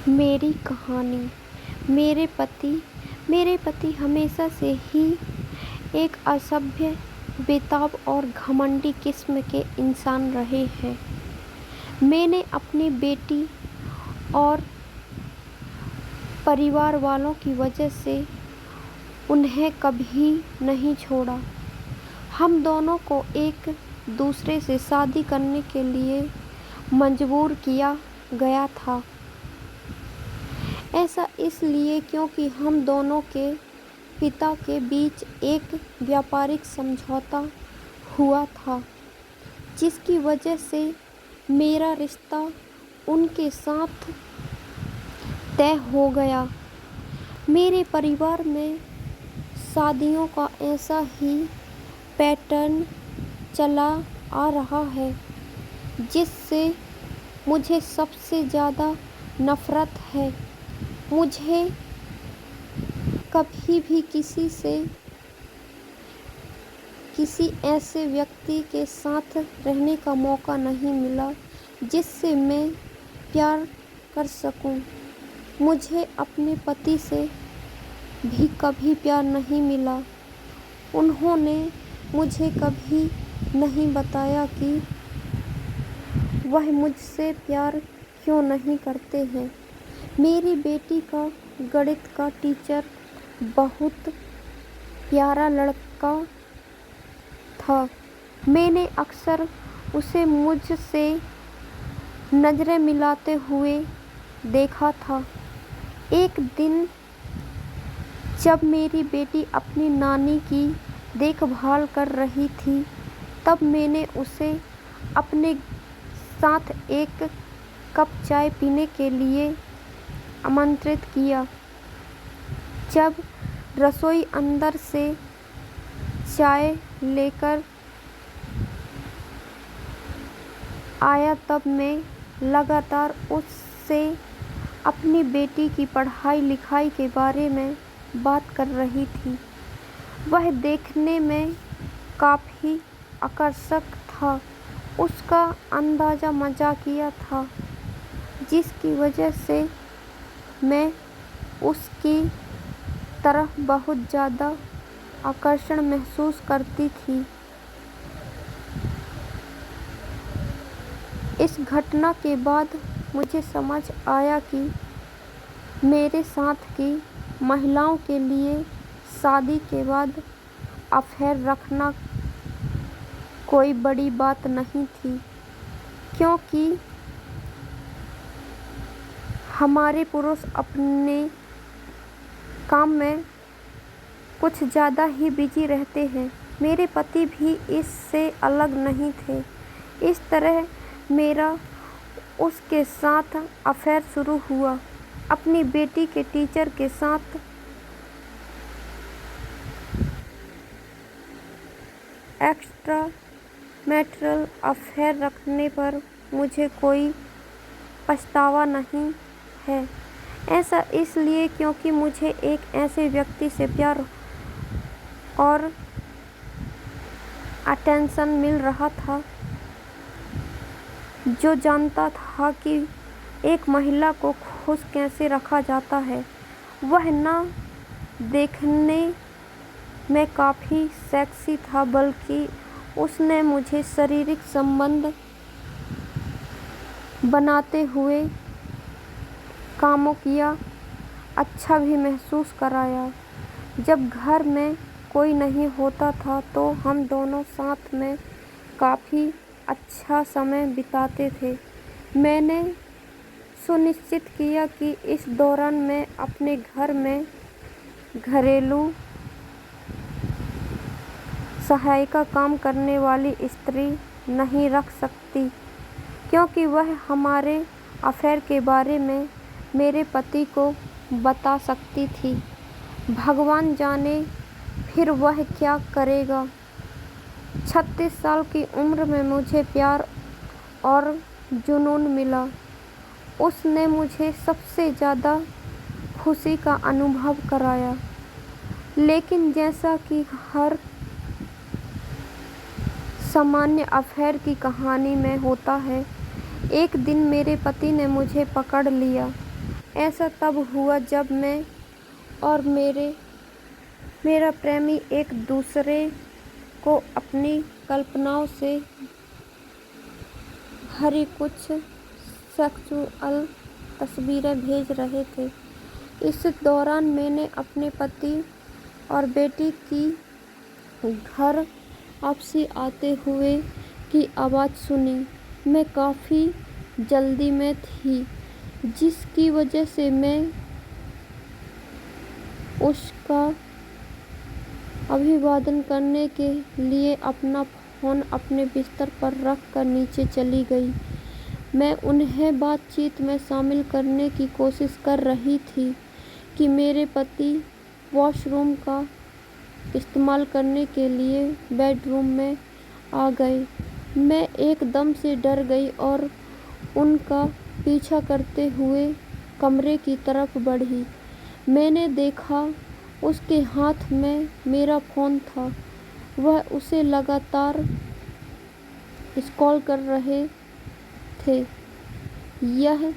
मेरी कहानी। मेरे पति हमेशा से ही एक असभ्य, बेताब और घमंडी किस्म के इंसान रहे हैं। मैंने अपनी बेटी और परिवार वालों की वजह से उन्हें कभी नहीं छोड़ा। हम दोनों को एक दूसरे से शादी करने के लिए मजबूर किया गया था। ऐसा इसलिए क्योंकि हम दोनों के पिता के बीच एक व्यापारिक समझौता हुआ था, जिसकी वजह से मेरा रिश्ता उनके साथ तय हो गया। मेरे परिवार में शादियों का ऐसा ही पैटर्न चला आ रहा है, जिससे मुझे सबसे ज़्यादा नफ़रत है। मुझे कभी भी किसी ऐसे व्यक्ति के साथ रहने का मौका नहीं मिला जिससे मैं प्यार कर सकूं। मुझे अपने पति से भी कभी प्यार नहीं मिला। उन्होंने मुझे कभी नहीं बताया कि वह मुझसे प्यार क्यों नहीं करते हैं। मेरी बेटी का गणित का टीचर बहुत प्यारा लड़का था। मैंने अक्सर उसे मुझसे नज़रें मिलाते हुए देखा था। एक दिन जब मेरी बेटी अपनी नानी की देखभाल कर रही थी, तब मैंने उसे अपने साथ एक कप चाय पीने के लिए आमंत्रित किया। जब रसोई अंदर से चाय लेकर आया, तब मैं लगातार उससे अपनी बेटी की पढ़ाई लिखाई के बारे में बात कर रही थी। वह देखने में काफ़ी आकर्षक था। उसका अंदाज़ा मज़ाकिया था, जिसकी वजह से मैं उसकी तरफ बहुत ज़्यादा आकर्षण महसूस करती थी। इस घटना के बाद मुझे समझ आया कि मेरे साथ की महिलाओं के लिए शादी के बाद अफेयर रखना कोई बड़ी बात नहीं थी, क्योंकि हमारे पुरुष अपने काम में कुछ ज़्यादा ही बिजी रहते हैं। मेरे पति भी इससे अलग नहीं थे। इस तरह मेरा उसके साथ अफेयर शुरू हुआ। अपनी बेटी के टीचर के साथ एक्स्ट्रा मैरिटल अफेयर रखने पर मुझे कोई पछतावा नहीं है। ऐसा इसलिए क्योंकि मुझे एक ऐसे व्यक्ति से प्यार और अटेंशन मिल रहा था जो जानता था कि एक महिला को खुश कैसे रखा जाता है। वह न देखने में काफ़ी सेक्सी था, बल्कि उसने मुझे शारीरिक संबंध बनाते हुए कामों किया अच्छा भी महसूस कराया। जब घर में कोई नहीं होता था तो हम दोनों साथ में काफ़ी अच्छा समय बिताते थे। मैंने सुनिश्चित किया कि इस दौरान मैं अपने घर में घरेलू सहायिका काम करने वाली स्त्री नहीं रख सकती, क्योंकि वह हमारे अफेयर के बारे में मेरे पति को बता सकती थी। भगवान जाने फिर वह क्या करेगा। 36 साल की उम्र में मुझे प्यार और जुनून मिला। उसने मुझे सबसे ज़्यादा खुशी का अनुभव कराया। लेकिन जैसा कि हर सामान्य अफेयर की कहानी में होता है, एक दिन मेरे पति ने मुझे पकड़ लिया। ऐसा तब हुआ जब मैं और मेरा प्रेमी एक दूसरे को अपनी कल्पनाओं से भरी कुछ सेक्सुअल तस्वीरें भेज रहे थे। इस दौरान मैंने अपने पति और बेटी की घर वापसी आते हुए की आवाज़ सुनी। मैं काफ़ी जल्दी में थी, जिसकी वजह से मैं उसका अभिवादन करने के लिए अपना फ़ोन अपने बिस्तर पर रख कर नीचे चली गई। मैं उन्हें बातचीत में शामिल करने की कोशिश कर रही थी कि मेरे पति वॉशरूम का इस्तेमाल करने के लिए बेडरूम में आ गए। मैं एकदम से डर गई और उनका पीछा करते हुए कमरे की तरफ बढ़ी। मैंने देखा उसके हाथ में मेरा फ़ोन था। वह उसे लगातार स्क्रॉल कर रहे थे। यह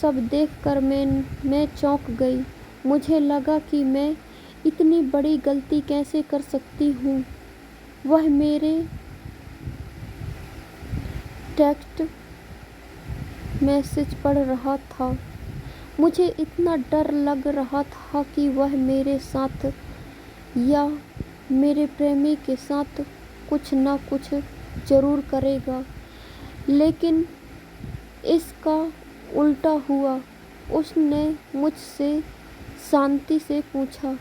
सब देखकर मैं चौंक गई। मुझे लगा कि मैं इतनी बड़ी गलती कैसे कर सकती हूँ। वह मेरे टेक्स्ट मैसेज पढ़ रहा था। मुझे इतना डर लग रहा था कि वह मेरे साथ या मेरे प्रेमी के साथ कुछ न कुछ ज़रूर करेगा, लेकिन इसका उल्टा हुआ। उसने मुझसे शांति से पूछा,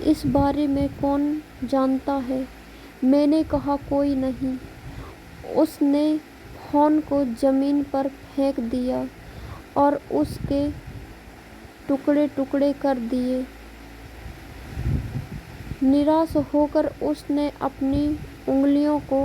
इस बारे में कौन जानता है? मैंने कहा, कोई नहीं। उसने फ़ोन को ज़मीन पर फेंक दिया और उसके टुकड़े टुकड़े कर दिए। निराश होकर उसने अपनी उंगलियों को